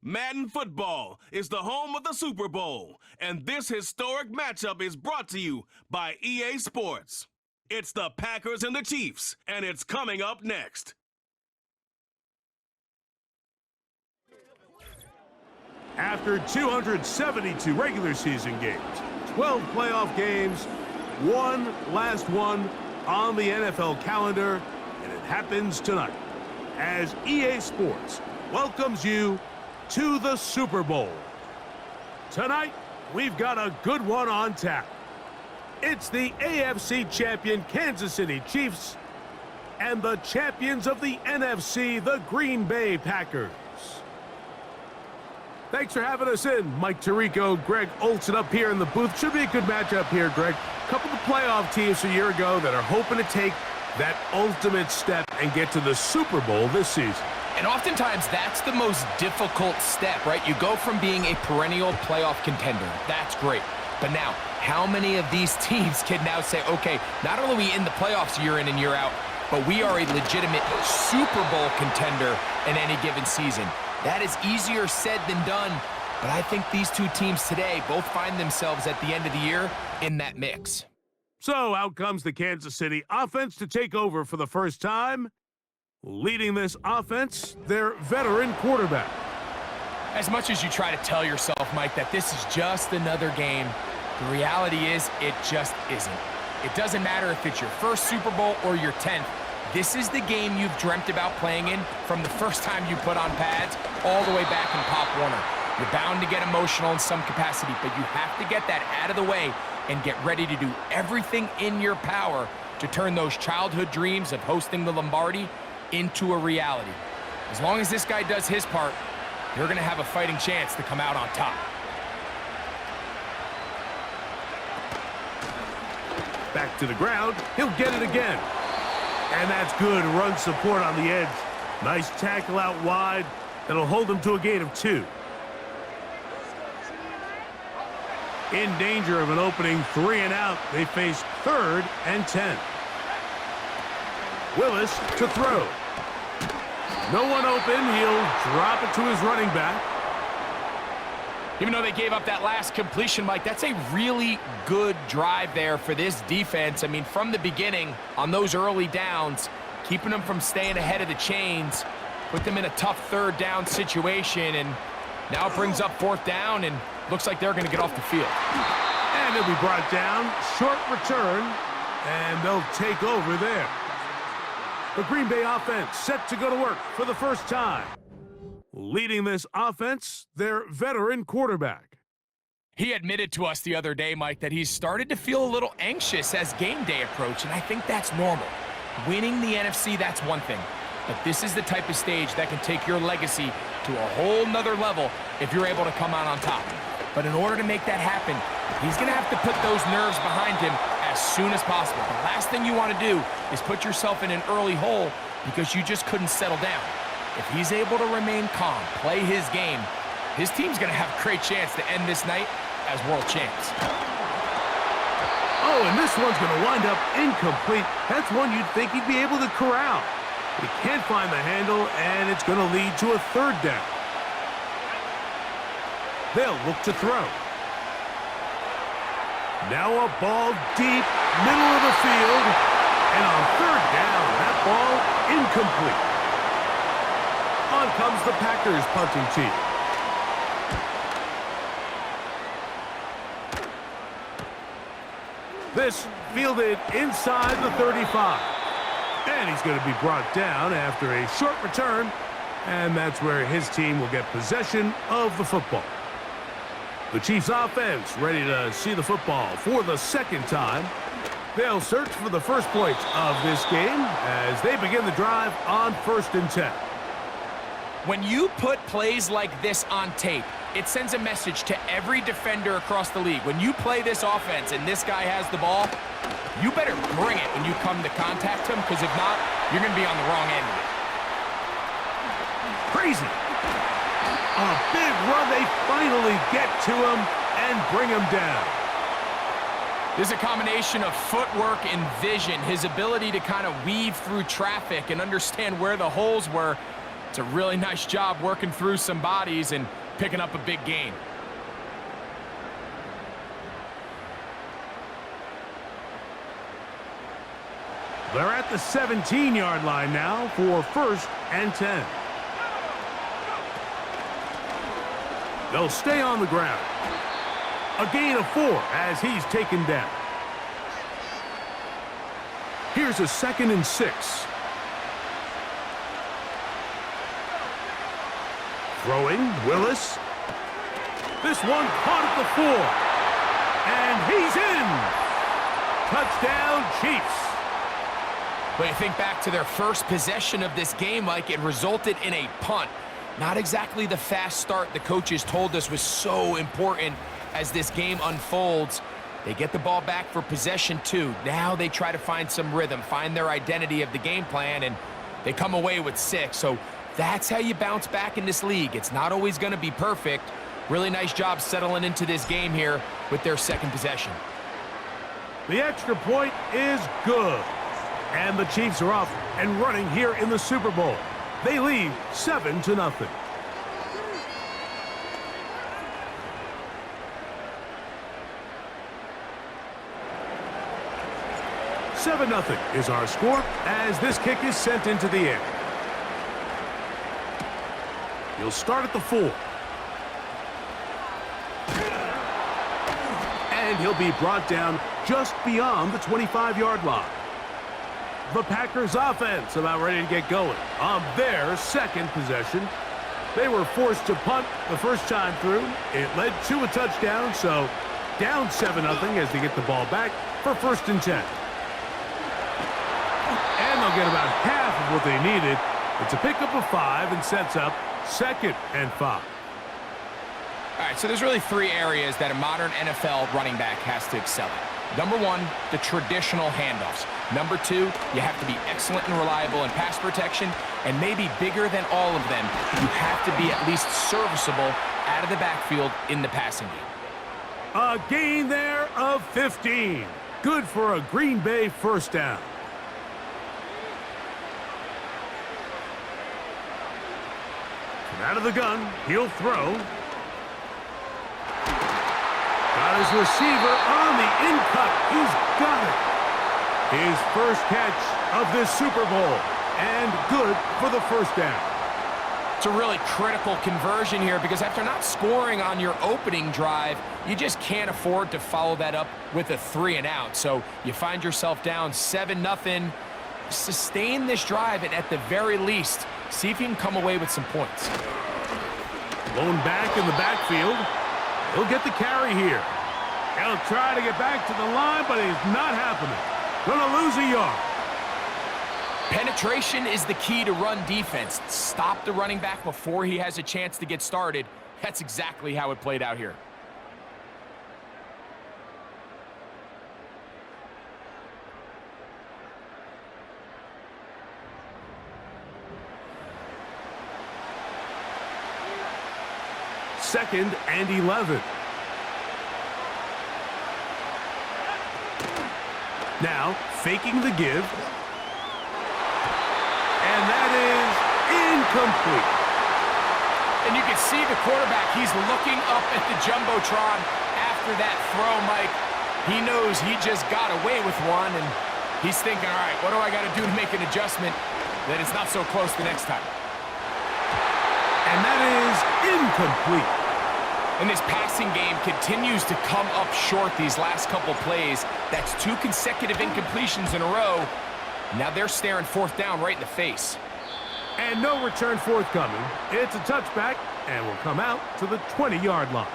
Madden football is the home of the Super Bowl, and this historic matchup is brought to you by EA Sports. It's the Packers and the Chiefs, and it's coming up next. After 272 regular season games, 12 playoff games, one last one on the NFL calendar, and it happens tonight as EA Sports welcomes you to the Super Bowl. Tonight, we've got a good one on tap. It's the AFC champion Kansas City Chiefs and the champions of the NFC, the Green Bay Packers. Thanks for having us in. Mike Tirico, Greg Olson up here in the booth. Should be a good matchup here, Greg. A couple of playoff teams a year ago that are hoping to take that ultimate step and get to the Super Bowl this season. And oftentimes, that's the most difficult step, right? You go from being a perennial playoff contender. That's great. But now, how many of these teams can now say, okay, not only are we in the playoffs year in and year out, but we are a legitimate Super Bowl contender in any given season? That is easier said than done. But I think these two teams today both find themselves at the end of the year in that mix. So out comes the Kansas City offense to take over for the first time. Leading this offense, their veteran quarterback. As much as you try to tell yourself, Mike, that this is just another game, the reality is it just isn't. It doesn't matter if it's your first Super Bowl or your 10th. This is the game you've dreamt about playing in from the first time you put on pads all the way back in Pop Warner. You're bound to get emotional in some capacity, but you have to get that out of the way and get ready to do everything in your power to turn those childhood dreams of hosting the Lombardi into a reality. As long as this guy does his part, you're going to have a fighting chance to come out on top. Back to the ground. He'll get it again. And that's good run support on the edge. Nice tackle out wide. That'll hold him to a gain of 2. In danger of an opening 3 and out. They face 3rd and 10. Willis to throw. No one open. He'll drop it to his running back. Even though they gave up that last completion, Mike, that's a really good drive there for this defense. I mean, from the beginning, on those early downs, keeping them from staying ahead of the chains, put them in a tough 3rd down situation, and now it brings up 4th down, and looks like they're going to get off the field. And it'll be brought down. Short return, and they'll take over there. The Green Bay offense set to go to work for the first time. Leading this offense, their veteran quarterback. He admitted to us the other day, Mike, that he's started to feel a little anxious as game day approached, and I think that's normal. Winning the NFC, that's one thing. But this is the type of stage that can take your legacy to a whole nother level if you're able to come out on top. But in order to make that happen, he's going to have to put those nerves behind him as soon as possible. The last thing you want to do is put yourself in an early hole because you just couldn't settle down. If he's able to remain calm, play his game, his team's going to have a great chance to end this night as world champs. Oh, and this one's going to wind up incomplete. That's one you'd think he'd be able to corral. He can't find the handle, and it's going to lead to a 3rd down. They'll look to throw. Now a ball deep, middle of the field, and on 3rd down, that ball incomplete. On comes the Packers punting team. This fielded inside the 35. And he's going to be brought down after a short return, and that's where his team will get possession of the football. The Chiefs offense ready to see the football for the 2nd time. They'll search for the first points of this game as they begin the drive on 1st and 10. When you put plays like this on tape, it sends a message to every defender across the league. When you play this offense and this guy has the ball, you better bring it when you come to contact him, because if not, you're going to be on the wrong end of it. Crazy. A big run. They finally get to him and bring him down. There's a combination of footwork and vision, his ability to kind of weave through traffic and understand where the holes were. It's a really nice job working through some bodies and picking up a big gain. They're at the 17-yard line now for 1st and 10. They'll stay on the ground. A gain of 4 as he's taken down. Here's a 2nd and 6. Throwing, Willis. This one caught at the 4. And he's in. Touchdown, Chiefs. When you think back to their first possession of this game, Mike, it resulted in a punt. Not exactly the fast start the coaches told us was so important as this game unfolds. They get the ball back for possession 2. Now they try to find some rhythm, find their identity of the game plan, and they come away with 6. So that's how you bounce back in this league. It's not always going to be perfect. Really nice job settling into this game here with their 2nd possession. The extra point is good. And the Chiefs are off and running here in the Super Bowl. They lead 7-0. "7-0 is our score as this kick is sent into the air. He'll start at the 4. And he'll be brought down just beyond the 25-yard line. The Packers offense about ready to get going on their 2nd possession. They were forced to punt the first time through. It led to a touchdown, so down 7-0 as they get the ball back for 1st and 10. And they'll get about half of what they needed. It's a pickup of 5 and sets up 2nd and 5. All right, so there's really 3 areas that a modern NFL running back has to excel at. Number 1, the traditional handoffs. Number 2, you have to be excellent and reliable in pass protection, and maybe bigger than all of them, you have to be at least serviceable out of the backfield in the passing game. A gain there of 15. Good for a Green Bay 1st down. From out of the gun, he'll throw. Got his receiver on the in-cut. He's got it. His first catch of this Super Bowl. And good for the 1st down. It's a really critical conversion here because after not scoring on your opening drive, you just can't afford to follow that up with a 3 and out. So you find yourself down 7-0. Sustain this drive and at the very least, see if you can come away with some points. Blown back in the backfield. He'll get the carry here. He'll try to get back to the line, but it's not happening. Gonna lose a yard. Penetration is the key to run defense. Stop the running back before he has a chance to get started. That's exactly how it played out here. Second and 11. Now, faking the give. And that is incomplete. And you can see the quarterback, he's looking up at the Jumbotron after that throw, Mike. He knows he just got away with one, and he's thinking, all right, what do I got to do to make an adjustment that it's not so close the next time? And that is incomplete. And this passing game continues to come up short these last couple plays. That's 2 consecutive incompletions in a row. Now they're staring 4th down right in the face. And no return forthcoming. It's a touchback and will come out to the 20-yard line.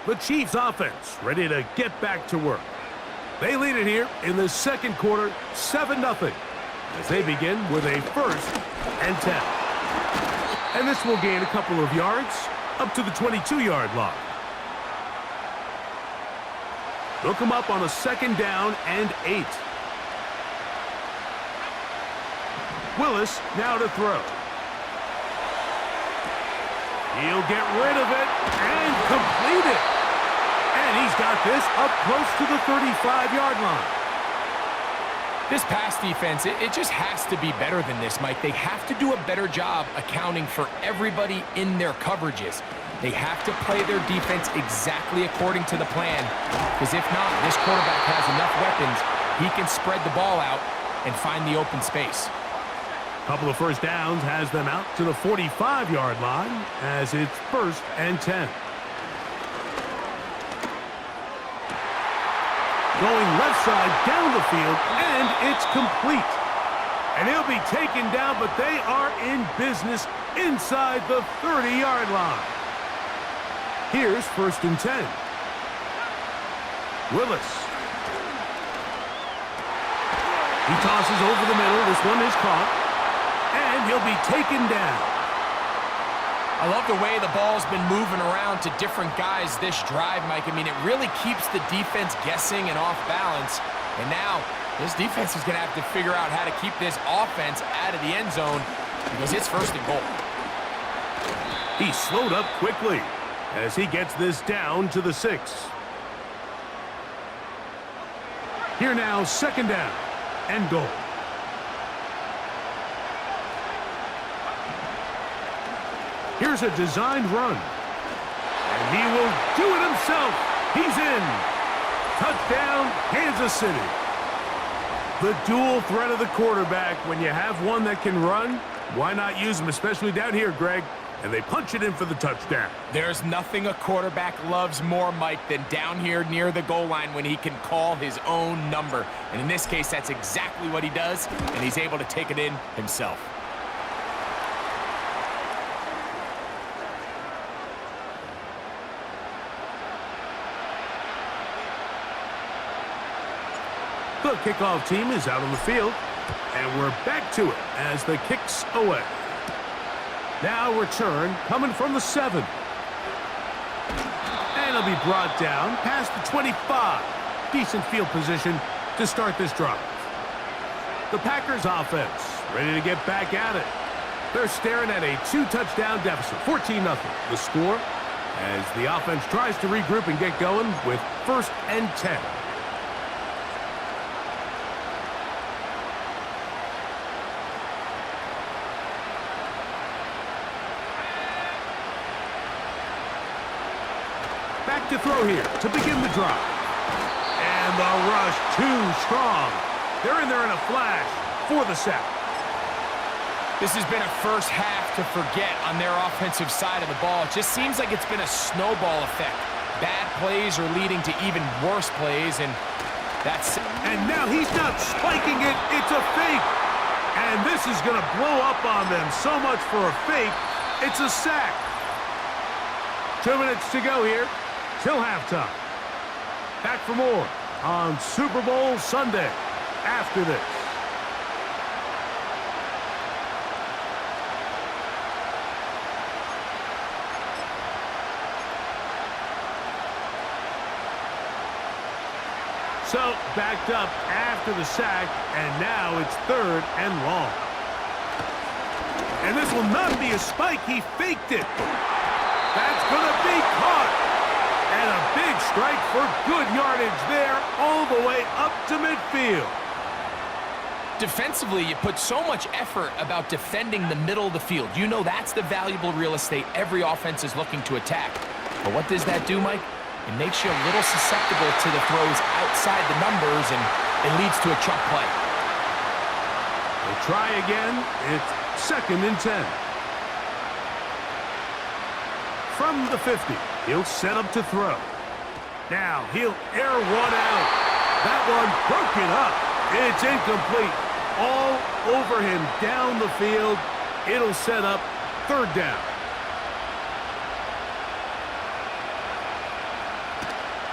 The Chiefs offense ready to get back to work. They lead it here in the 2nd quarter, 7-0, as they begin with a 1st and 10. And this will gain a couple of yards up to the 22-yard line. They'll come up on a 2nd down and 8. Willis now to throw. He'll get rid of it and complete it. And he's got this up close to the 35-yard line. This pass defense, it just has to be better than this, Mike. They have to do a better job accounting for everybody in their coverages. They have to play their defense exactly according to the plan, because if not, this quarterback has enough weapons, he can spread the ball out and find the open space. Couple of first downs has them out to the 45-yard line as it's 1st and 10. Going left side down the field, and it's complete. And he'll be taken down, but they are in business inside the 30-yard line. Here's 1st and 10. Willis. He tosses over the middle. This one is caught. And he'll be taken down. I love the way the ball's been moving around to different guys this drive, Mike. I mean, it really keeps the defense guessing and off balance. And now, this defense is going to have to figure out how to keep this offense out of the end zone because it's 1st and goal. He slowed up quickly as he gets this down to the 6. Here now, 2nd down and goal. Here's a designed run. And he will do it himself. He's in. Touchdown, Kansas City. The dual threat of the quarterback. When you have one that can run, why not use him, especially down here, Greg? And they punch it in for the touchdown. There's nothing a quarterback loves more, Mike, than down here near the goal line when he can call his own number. And in this case, that's exactly what he does, and he's able to take it in himself. The kickoff team is out on the field, and we're back to it as the kick's away. Now return coming from the 7. And it'll be brought down past the 25. Decent field position to start this drive. The Packers offense ready to get back at it. They're staring at a 2-touchdown deficit, 14-0. The score as the offense tries to regroup and get going with 1st and 10. Back to throw here to begin the drive. And the rush too strong. They're in there in a flash for the sack. This has been a first half to forget on their offensive side of the ball. It just seems like it's been a snowball effect. Bad plays are leading to even worse plays, and that's... And now he's not spiking it. It's a fake. And this is going to blow up on them. So much for a fake. It's a sack. 2 minutes to go here till halftime. Back for more on Super Bowl Sunday after this. So, backed up after the sack, and now it's 3rd and long. And this will not be a spike. He faked it. That's going to be caught. And a big strike for good yardage there all the way up to midfield. Defensively, you put so much effort about defending the middle of the field. You know that's the valuable real estate every offense is looking to attack. But what does that do, Mike? It makes you a little susceptible to the throws outside the numbers, and it leads to a chunk play. We'll try again. It's 2nd and 10. From the 50, he'll set up to throw. Now he'll air one out. That one broken up. It's incomplete. All over him down the field. It'll set up 3rd down.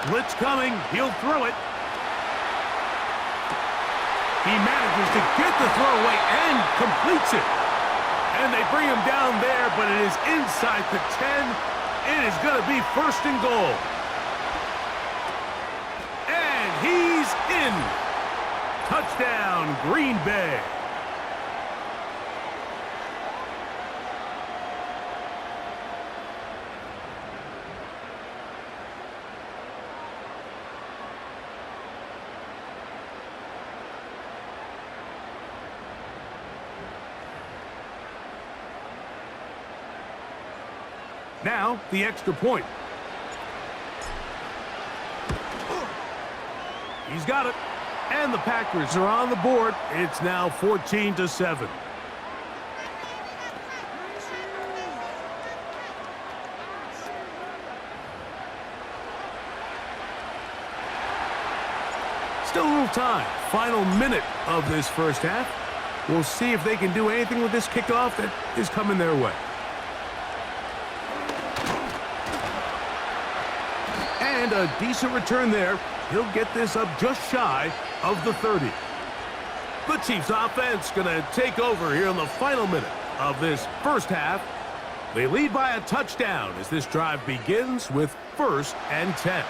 Blitz coming. He'll throw it. He manages to get the throw away and completes it. And they bring him down there, but it is inside the 10. It is going to be 1st and goal. And he's in. Touchdown, Green Bay. Now, the extra point. He's got it. And the Packers are on the board. It's now 14-7. Still a little time. Final minute of this first half. We'll see if they can do anything with this kickoff that is coming their way. And a decent return there. He'll get this up just shy of the 30. The Chiefs offense going to take over here in the final minute of this first half. They lead by a touchdown as this drive begins with 1st and 10.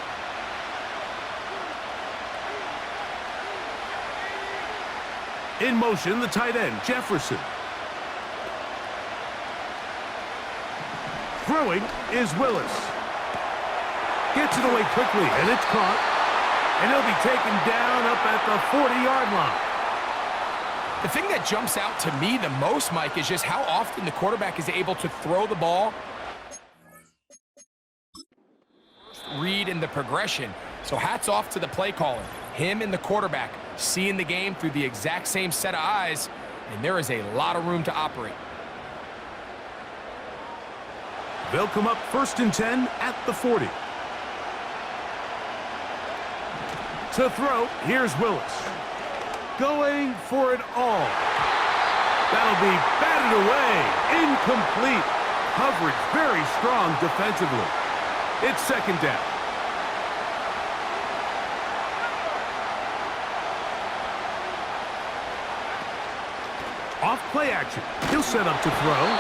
In motion, the tight end, Jefferson. Throwing is Willis. Gets it away quickly, and it's caught. And he'll be taken down up at the 40-yard line. The thing that jumps out to me the most, Mike, is just how often the quarterback is able to throw the ball, read in the progression. So hats off to the play caller. Him and the quarterback seeing the game through the exact same set of eyes, and there is a lot of room to operate. They'll come up 1st and 10 at the 40. To throw, here's Willis. Going for it all. That'll be batted away. Incomplete. Coverage very strong defensively. It's 2nd down. Off play action. He'll set up to throw.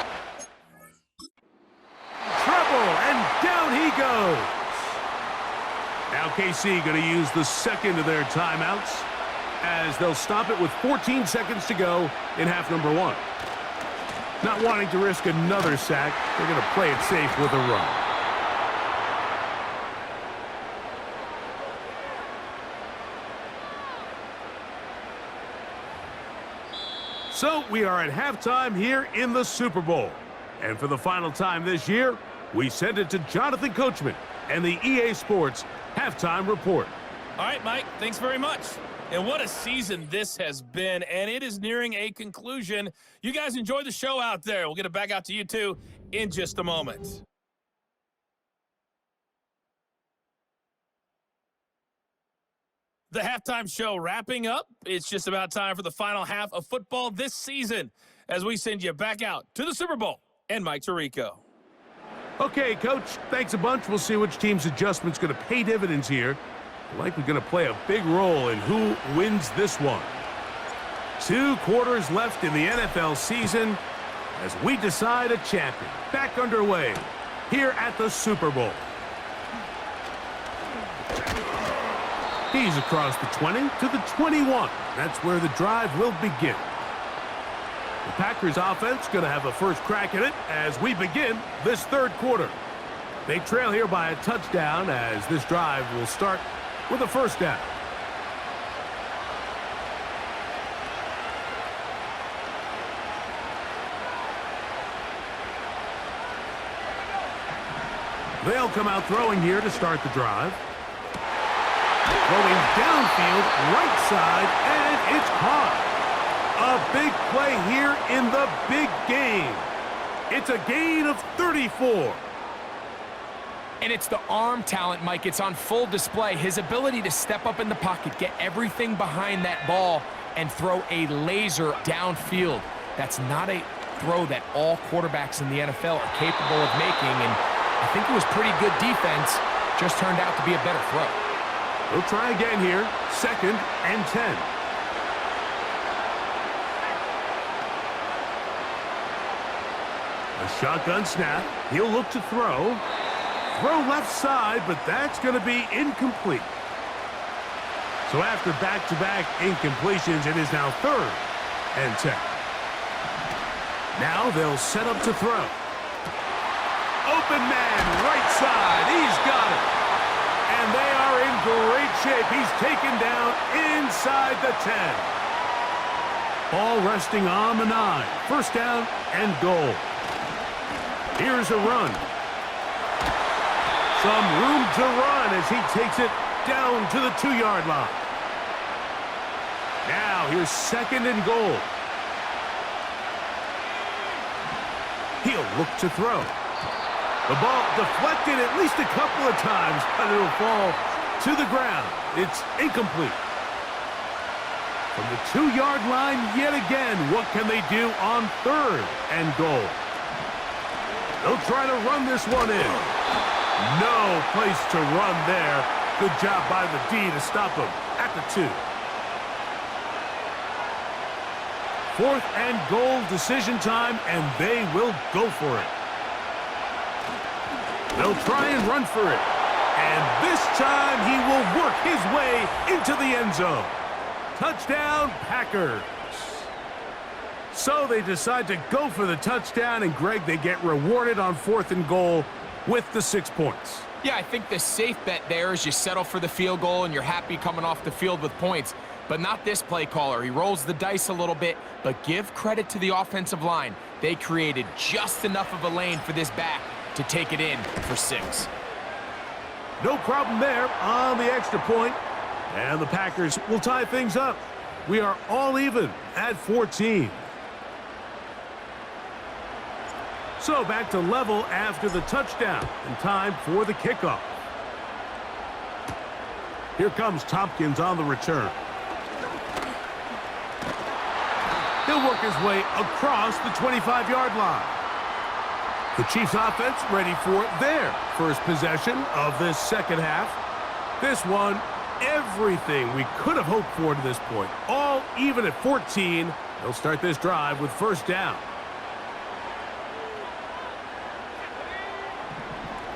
Treble, and down he goes. Now KC going to use the second of their timeouts as they'll stop it with 14 seconds to go in half number 1. Not wanting to risk another sack, they're going to play it safe with a run. So we are at halftime here in the Super Bowl. And for the final time this year, we send it to Jonathan Coachman and the EA Sports Halftime Report. All right, Mike, thanks very much. And what a season this has been, and it is nearing a conclusion. You guys enjoy the show out there. We'll get it back out to you, too, in just a moment. The halftime show wrapping up. It's just about time for the final half of football this season as we send you back out to the Super Bowl and Mike Tirico. Okay, Coach, thanks a bunch. We'll see which team's adjustment's going to pay dividends here. Likely going to play a big role in who wins this one. 2 quarters left in the NFL season as we decide a champion. Back underway here at the Super Bowl. He's across the 20 to the 21. That's where the drive will begin. The Packers offense going to have a first crack at it as we begin this 3rd quarter. They trail here by a touchdown as this drive will start with a 1st down. They'll come out throwing here to start the drive. Going downfield, right side, and it's caught. A big play here in the big game. It's a gain of 34. And it's the arm talent, Mike. It's on full display. His ability to step up in the pocket, get everything behind that ball, and throw a laser downfield. That's not a throw that all quarterbacks in the NFL are capable of making, and I think it was pretty good defense. Just turned out to be a better throw. We'll try again here. 2nd and 10. A shotgun snap. He'll look to throw. Throw left side, but that's going to be incomplete. So after back-to-back incompletions, it is now 3rd and 10. Now they'll set up to throw. Open man, right side. He's got it. And they are in great shape. He's taken down inside the 10. Ball resting on the 9. 1st down and goal. Here's a run. to run as he takes it down to the 2-yard line. Now here's 2nd and goal. He'll look to throw. The ball deflected at least a couple of times, but it'll fall to the ground. It's incomplete. From the 2-yard line yet again, what can they do on 3rd and goal? They'll try to run this one in. No place to run there. Good job by the D to stop him at the 2. 4th and goal, decision time, and they will go for it. They'll try and run for it. And this time he will work his way into the end zone. Touchdown, Packers. So they decide to go for the touchdown, and Greg, they get rewarded on 4th and goal with the 6 points. Yeah, I think the safe bet there is you settle for the field goal and you're happy coming off the field with points. But not this play caller. He rolls the dice a little bit, but give credit to the offensive line. They created just enough of a lane for this back to take it in for 6. No problem there on the extra point. And the Packers will tie things up. We are all even at 14. So back to level after the touchdown, and time for the kickoff. Here comes Tompkins on the return. He'll work his way across the 25-yard line. The Chiefs offense ready for their first possession of this second half. This one, everything we could have hoped for to this point. All even at 14. They'll start this drive with 1st down.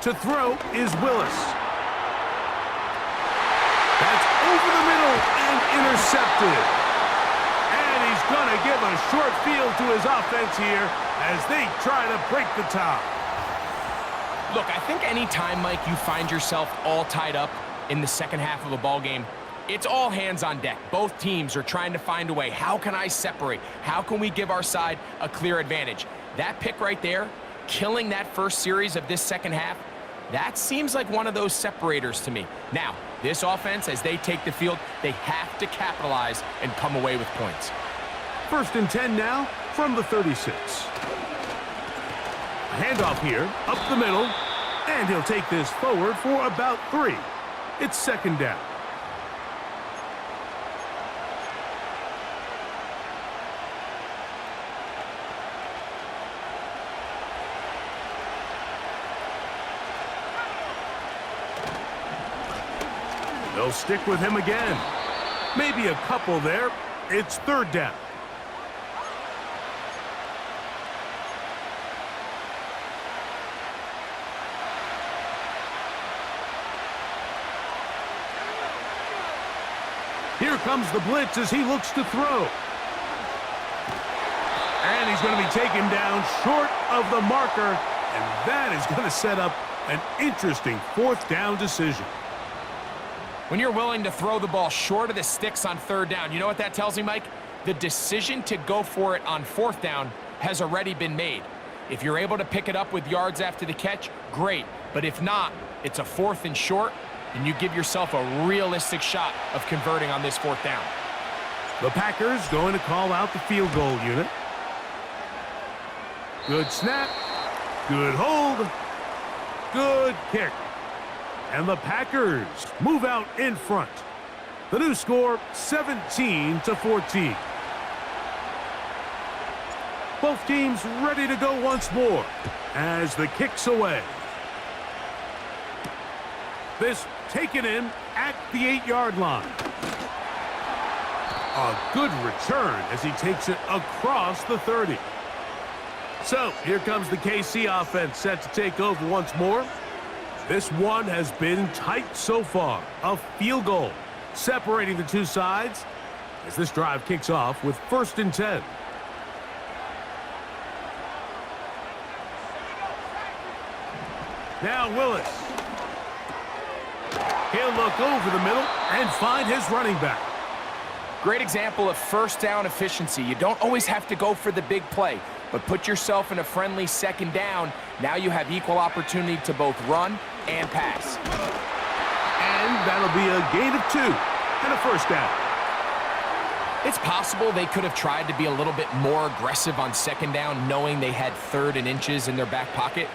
To throw is Willis. That's over the middle and intercepted. And he's going to give a short field to his offense here as they try to break the tie. Look, I think any time, Mike, you find yourself all tied up in the second half of a ball game, it's all hands on deck. Both teams are trying to find a way. How can I separate? How can we give our side a clear advantage? That pick right there, killing that first series of this second half, that seems like one of those separators to me. Now, this offense, as they take the field, they have to capitalize and come away with points. 1st and 10 now from the 36. Handoff here, up the middle, and he'll take this forward for about 3. It's 2nd down. They'll stick with him again. Maybe a couple there. It's 3rd down. Here comes the blitz as he looks to throw. And he's going to be taken down short of the marker, and that is going to set up an interesting 4th down decision. When you're willing to throw the ball short of the sticks on 3rd down, you know what that tells me, Mike? The decision to go for it on 4th down has already been made. If you're able to pick it up with yards after the catch, great. But if not, it's a 4th and short, and you give yourself a realistic shot of converting on this 4th down. The Packers going to call out the field goal unit. Good snap. Good hold. Good kick. And the Packers move out in front. The new score, 17-14. Both teams ready to go once more as the kick's away. This taken in at the 8-yard line. A good return as he takes it across the 30. So here comes the KC offense set to take over once more. This one has been tight so far. A field goal separating the two sides as this drive kicks off with 1st and 10. Now Willis. He'll look over the middle and find his running back. Great example of 1st down efficiency. You don't always have to go for the big play. but put yourself in a friendly second down. Now you have equal opportunity to both run and pass. And that'll be a gain of 2 and a first down. It's possible they could have tried to be a little bit more aggressive on second down, knowing they had 3rd and inches in their back pocket.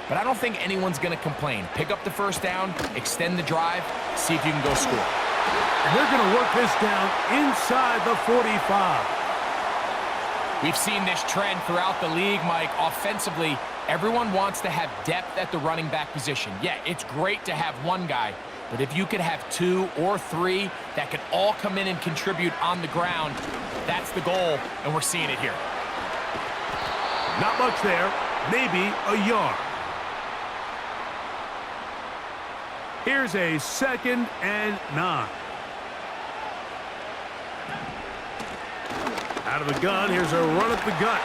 But I don't think anyone's going to complain. Pick up the first down, extend the drive, see if you can go score. And they're going to work this down inside the 45. We've seen this trend throughout the league, Mike. Offensively, everyone wants to have depth at the running back position. Yeah, it's great to have one guy, but if you could have 2 or 3 that could all come in and contribute on the ground, that's the goal, and we're seeing it here. Not much there, maybe a yard. Here's a 2nd and 9. Out of the gun, here's a run at the gut.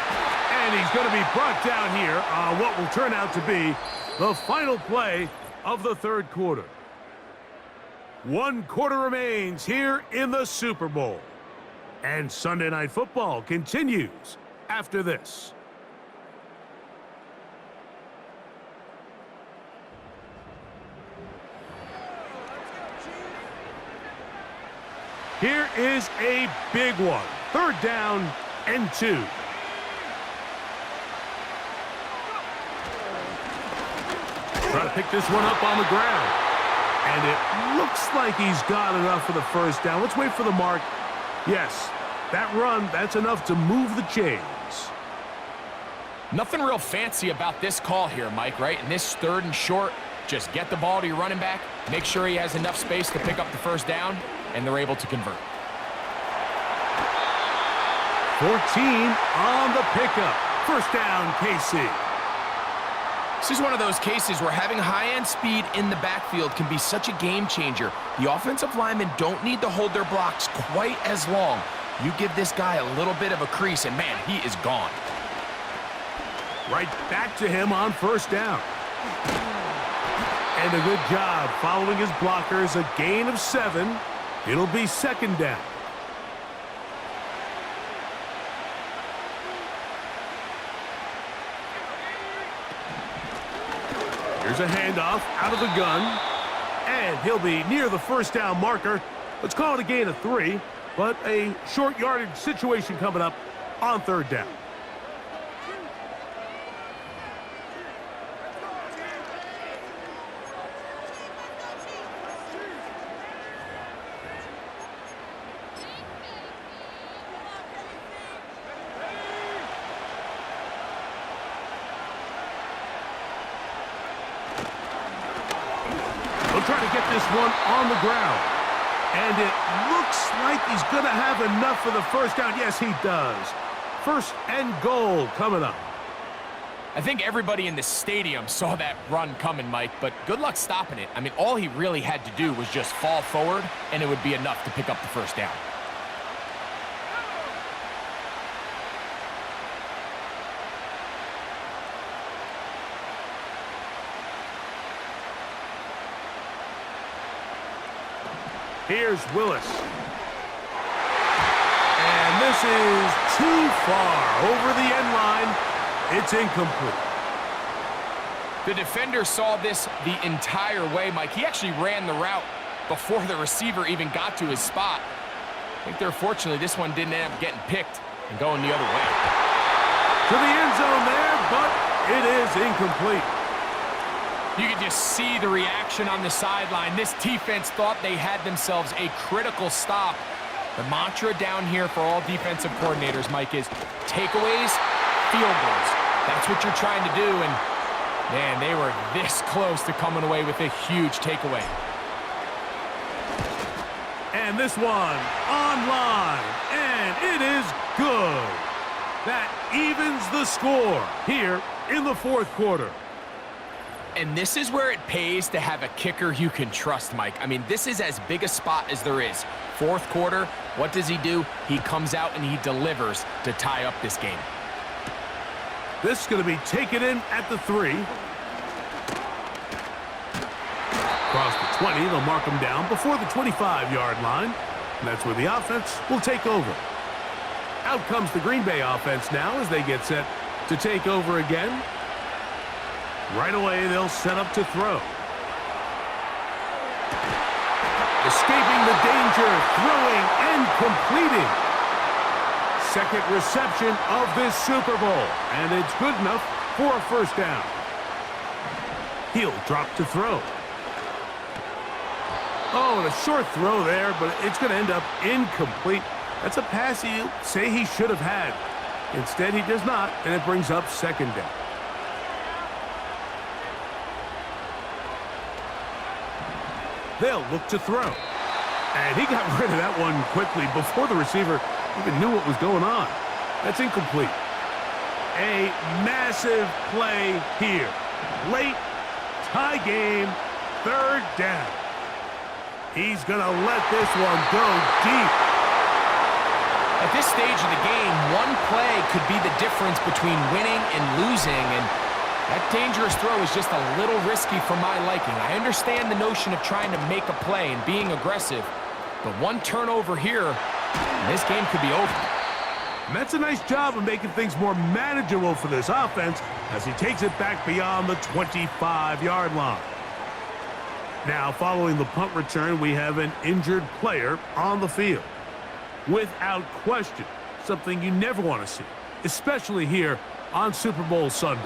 And he's going to be brought down here on what will turn out to be the final play of the 3rd quarter. 1 quarter remains here in the Super Bowl. And Sunday Night Football continues after this. Here is a big one. 3rd down and 2. Try to pick this one up on the ground. And it looks like he's got enough for the first down. Let's wait for the mark. Yes, that run, that's enough to move the chains. Nothing real fancy about this call here, Mike, right? In this 3rd and short, just get the ball to your running back, make sure he has enough space to pick up the first down, and they're able to convert. 14 on the pickup. First down, KC. This is one of those cases where having high-end speed in the backfield can be such a game changer. The offensive linemen don't need to hold their blocks quite as long. You give this guy a little bit of a crease, and man, he is gone. Right back to him on first down. And a good job following his blockers. A gain of 7. It'll be 2nd down. Here's a handoff out of the gun. And he'll be near the first down marker. Let's call it a gain of 3. But a short yardage situation coming up on 3rd down. Try to get this one on the ground. And it looks like he's going to have enough for the first down. Yes, he does. 1st and goal coming up. I think everybody in the stadium saw that run coming, Mike, but good luck stopping it. I mean, all he really had to do was just fall forward, and it would be enough to pick up the first down. Here's Willis. And this is too far over the end line. It's incomplete. The defender saw this the entire way, Mike. He actually ran the route before the receiver even got to his spot. I think they're fortunately this one didn't end up getting picked and going the other way. To the end zone there, but it is incomplete. You could just see the reaction on the sideline. This defense thought they had themselves a critical stop. The mantra down here for all defensive coordinators, Mike, is takeaways, field goals. That's what you're trying to do, and, man, they were this close to coming away with a huge takeaway. And this one online, and it is good. That evens the score here in the 4th quarter. And this is where it pays to have a kicker you can trust, Mike. I mean, this is as big a spot as there is. 4th quarter, what does he do? He comes out and he delivers to tie up this game. This is going to be taken in at the 3. Across the 20, they'll mark him down before the 25-yard line. And that's where the offense will take over. Out comes the Green Bay offense now as they get set to take over again. Right away, they'll set up to throw. Escaping the danger, throwing and completing. Second reception of this Super Bowl, and it's good enough for a first down. He'll drop to throw. Oh, and a short throw there, but it's going to end up incomplete. That's a pass he'll say he should have had. Instead, he does not, and it brings up second down. They'll look to throw. And he got rid of that one quickly before the receiver even knew what was going on. That's incomplete. A massive play here. Late, tie game, third down. He's going to let this one go deep. At this stage of the game, one play could be the difference between winning and losing, and that dangerous throw is just a little risky for my liking. I understand the notion of trying to make a play and being aggressive, but one turnover here, and this game could be over. And that's a nice job of making things more manageable for this offense as he takes it back beyond the 25-yard line. Now, following the punt return, we have an injured player on the field. Without question, something you never want to see, especially here on Super Bowl Sunday.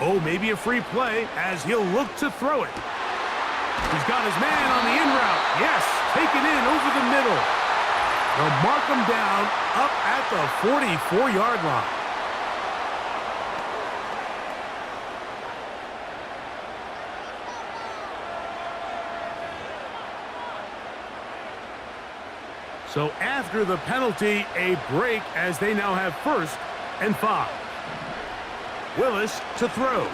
Oh, maybe a free play as he'll look to throw it. He's got his man on the in route. Yes, taken in over the middle. They'll mark him down up at the 44-yard line. So after the penalty, a break as they now have 1st and 5. Willis to throw.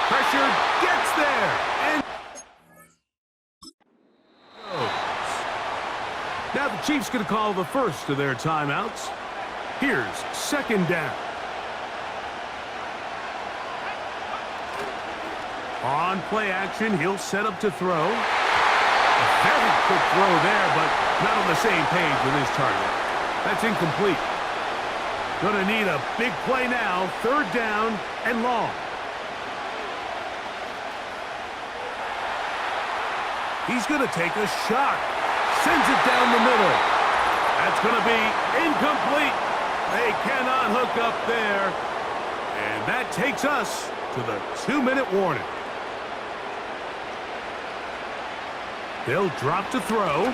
Pressure gets there and goes. Now the Chiefs going to call the first of their timeouts. Here's second down. On play action, he'll set up to throw. A very quick throw there, but not on the same page with his target. That's incomplete. Gonna need a big play now. Third down and long. He's gonna take a shot. Sends it down the middle. That's gonna be incomplete. They cannot hook up there. And that takes us to the 2-minute warning. They'll drop to throw.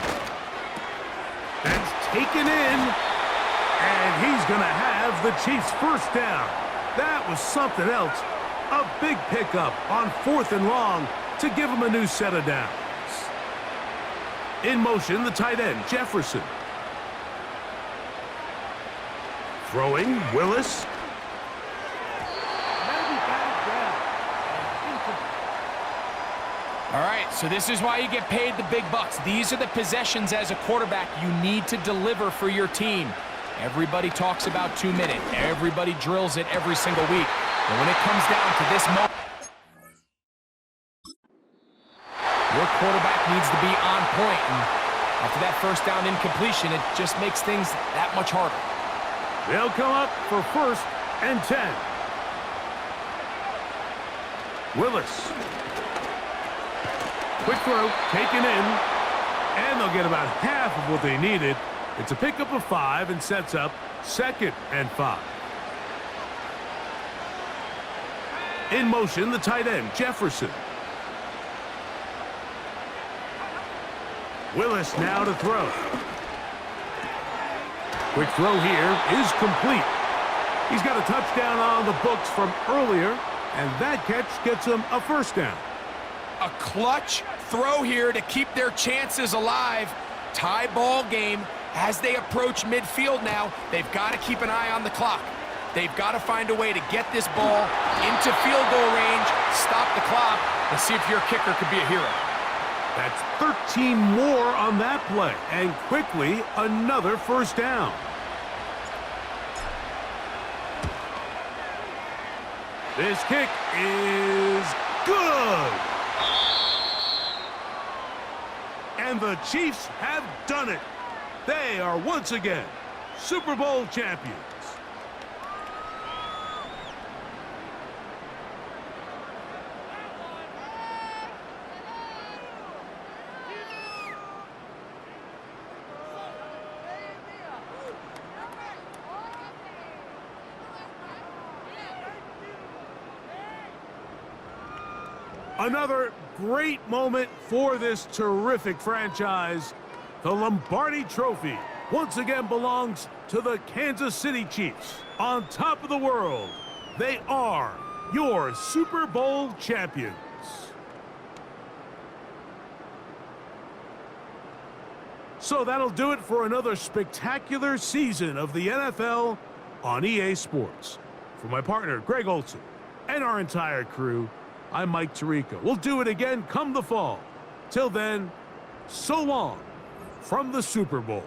That's taken in. And he's going to have the Chiefs' first down. That was something else. A big pickup on 4th and long to give him a new set of downs. In motion, the tight end, Jefferson. Throwing, Willis. All right, so this is why you get paid the big bucks. These are the possessions as a quarterback you need to deliver for your team. Everybody talks about 2 minutes. Everybody drills it every single week. But when it comes down to this moment, your quarterback needs to be on point. And after that first down incompletion, it just makes things that much harder. They'll come up for 1st and 10. Willis. Quick throw, taken in, and they'll get about half of what they needed. It's a pickup of 5 and sets up 2nd and 5. In motion, the tight end, Jefferson. Willis now to throw. Quick throw here is complete. He's got a touchdown on the books from earlier, and that catch gets him a first down. A clutch throw here to keep their chances alive. Tie ball game. As they approach midfield now, they've got to keep an eye on the clock. They've got to find a way to get this ball into field goal range, stop the clock, and see if your kicker could be a hero. That's 13 more on that play, and quickly another first down. This kick is good. And the Chiefs have done it. They are once again Super Bowl champions. Another great moment for this terrific franchise. The Lombardi Trophy once again belongs to the Kansas City Chiefs. On top of the world, they are your Super Bowl champions. So that'll do it for another spectacular season of the NFL on EA Sports. For my partner, Greg Olson, and our entire crew, I'm Mike Tirico. We'll do it again come the fall. Till then, so long from the Super Bowl.